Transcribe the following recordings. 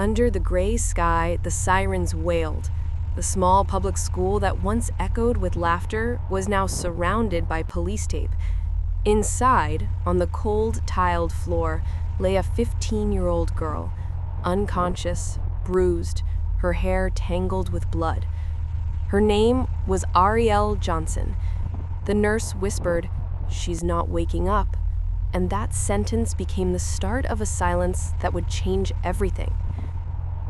Under the gray sky, the sirens wailed. The small public school that once echoed with laughter was now surrounded by police tape. Inside, on the cold, tiled floor, lay a 15-year-old girl, unconscious, bruised, her hair tangled with blood. Her name was Arielle Johnson. The nurse whispered, "She's not waking up," and that sentence became the start of a silence that would change everything.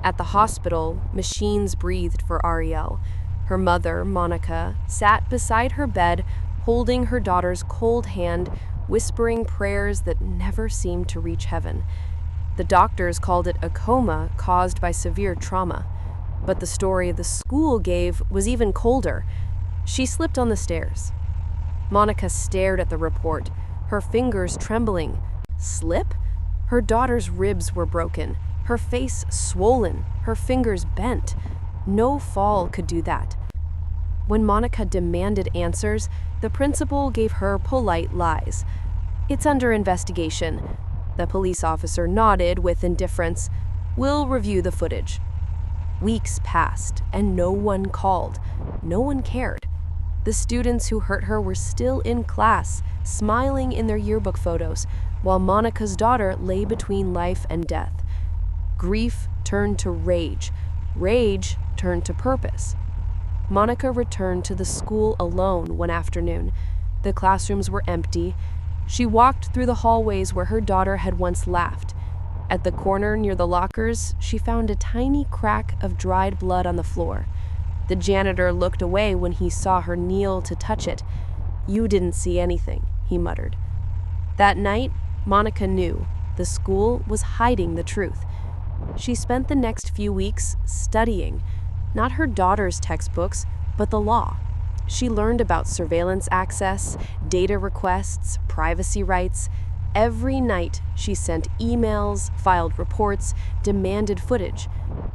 At the hospital, machines breathed for Arielle. Her mother, Monica, sat beside her bed, holding her daughter's cold hand, whispering prayers that never seemed to reach heaven. The doctors called it a coma caused by severe trauma. But the story the school gave was even colder. She slipped on the stairs. Monica stared at the report, her fingers trembling. Slip? Her daughter's ribs were broken, her face swollen, her fingers bent. No fall could do that. When Monica demanded answers, the principal gave her polite lies. "It's under investigation." The police officer nodded with indifference. "We'll review the footage." Weeks passed, and no one called. No one cared. The students who hurt her were still in class, smiling in their yearbook photos, while Monica's daughter lay between life and death. Grief turned to rage. Rage turned to purpose. Monica returned to the school alone one afternoon. The classrooms were empty. She walked through the hallways where her daughter had once laughed. At the corner near the lockers, she found a tiny crack of dried blood on the floor. The janitor looked away when he saw her kneel to touch it. "You didn't see anything," he muttered. That night, Monica knew the school was hiding the truth. She spent the next few weeks studying, not her daughter's textbooks, but the law. She learned about surveillance access, data requests, privacy rights. Every night, she sent emails, filed reports, demanded footage.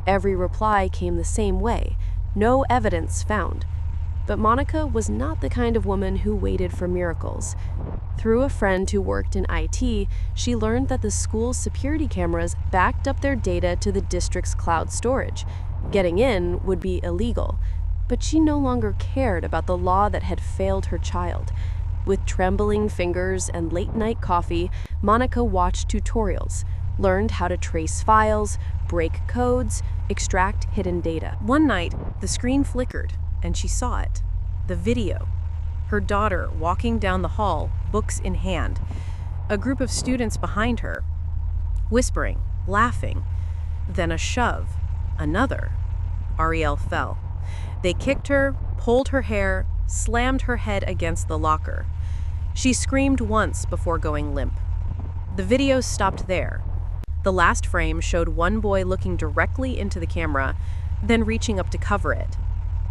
Every reply came the same way. No evidence found. But Monica was not the kind of woman who waited for miracles. Through a friend who worked in IT, she learned that the school's security cameras backed up their data to the district's cloud storage. Getting in would be illegal. But she no longer cared about the law that had failed her child. With trembling fingers and late-night coffee, Monica watched tutorials, learned how to trace files, break codes, extract hidden data. One night, the screen flickered, and she saw it. The video. Her daughter walking down the hall, books in hand. A group of students behind her, whispering, laughing. Then a shove. Another. Arielle fell. They kicked her, pulled her hair, slammed her head against the locker. She screamed once before going limp. The video stopped there. The last frame showed one boy looking directly into the camera, then reaching up to cover it.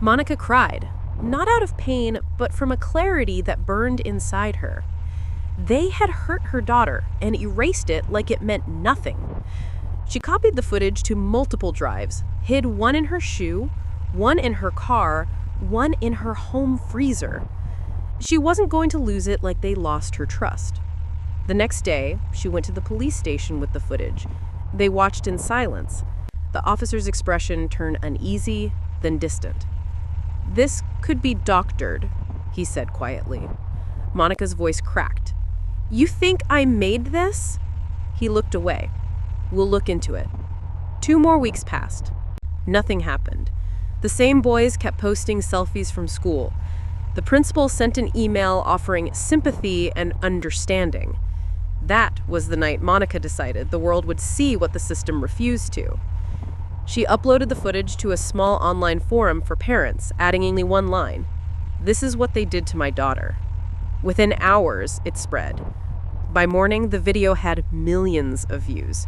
Monica cried, not out of pain, but from a clarity that burned inside her. They had hurt her daughter and erased it like it meant nothing. She copied the footage to multiple drives, hid one in her shoe, one in her car, one in her home freezer. She wasn't going to lose it like they lost her trust. The next day, she went to the police station with the footage. They watched in silence. The officer's expression turned uneasy, then distant. "This could be doctored," he said quietly. Monica's voice cracked. "You think I made this?" He looked away. "We'll look into it." 2 more weeks passed. Nothing happened. The same boys kept posting selfies from school. The principal sent an email offering sympathy and understanding. That was the night Monica decided the world would see what the system refused to. She uploaded the footage to a small online forum for parents, adding only one line. "This is what they did to my daughter." Within hours, it spread. By morning, the video had millions of views.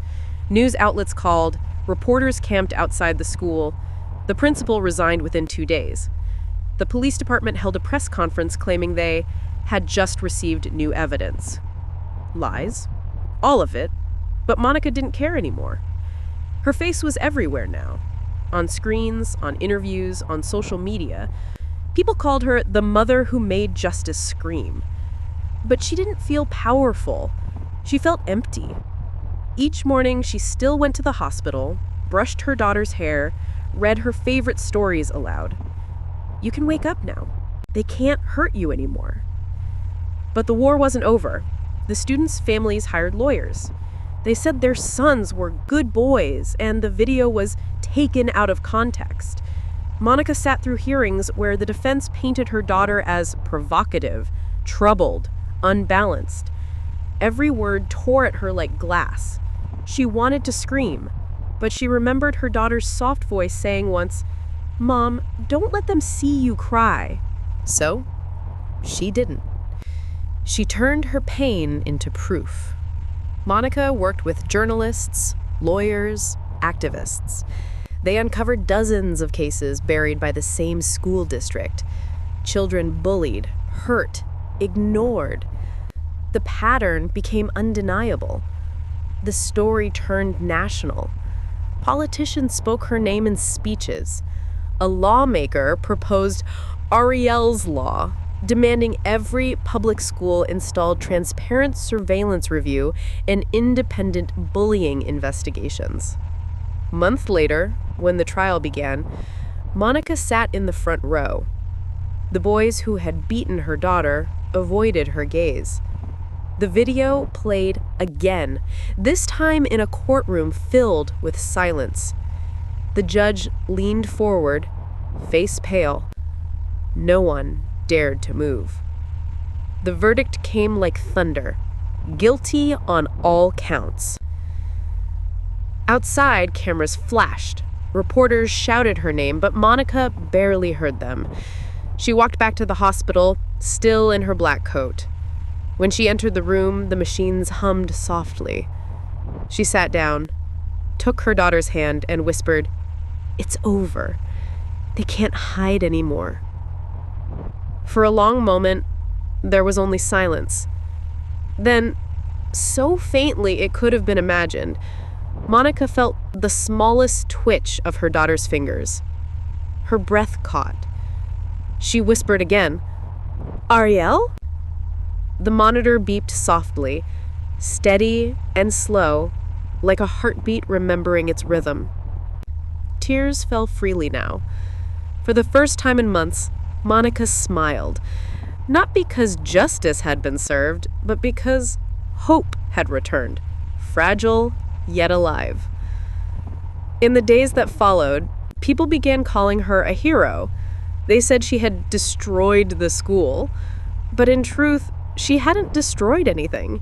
News outlets called, reporters camped outside the school. The principal resigned within 2 days. The police department held a press conference claiming they had just received new evidence. Lies. All of it. But Monica didn't care anymore. Her face was everywhere now. On screens, on interviews, on social media. People called her the mother who made justice scream. But she didn't feel powerful. She felt empty. Each morning, she still went to the hospital, brushed her daughter's hair, read her favorite stories aloud. "You can wake up now. They can't hurt you anymore." But the war wasn't over. The students' families hired lawyers. They said their sons were good boys, and the video was taken out of context. Monica sat through hearings where the defense painted her daughter as provocative, troubled, unbalanced. Every word tore at her like glass. She wanted to scream, but she remembered her daughter's soft voice saying once, "Mom, don't let them see you cry." So, she didn't. She turned her pain into proof. Monica worked with journalists, lawyers, activists. They uncovered dozens of cases buried by the same school district. Children bullied, hurt, ignored. The pattern became undeniable. The story turned national. Politicians spoke her name in speeches. A lawmaker proposed Arielle's Law, demanding every public school install transparent surveillance review and independent bullying investigations. Months later, when the trial began, Monica sat in the front row. The boys who had beaten her daughter avoided her gaze. The video played again, this time in a courtroom filled with silence. The judge leaned forward, face pale. No one dared to move. The verdict came like thunder, guilty on all counts. Outside, cameras flashed. Reporters shouted her name, but Monica barely heard them. She walked back to the hospital, still in her black coat. When she entered the room, the machines hummed softly. She sat down, took her daughter's hand, and whispered, "It's over. They can't hide anymore." For a long moment, there was only silence. Then, so faintly it could have been imagined, Monica felt the smallest twitch of her daughter's fingers. Her breath caught. She whispered again, "Arielle?" The monitor beeped softly, steady and slow, like a heartbeat remembering its rhythm. Tears fell freely now. For the first time in months, Monica smiled, not because justice had been served, but because hope had returned, fragile yet alive. In the days that followed, people began calling her a hero. They said she had destroyed the school, but in truth, she hadn't destroyed anything.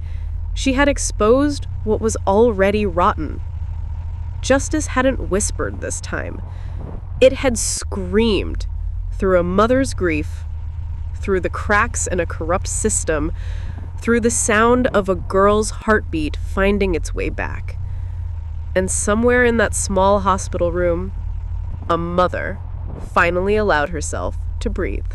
She had exposed what was already rotten. Justice hadn't whispered this time. It had screamed through a mother's grief, through the cracks in a corrupt system, through the sound of a girl's heartbeat finding its way back. And somewhere in that small hospital room, a mother finally allowed herself to breathe.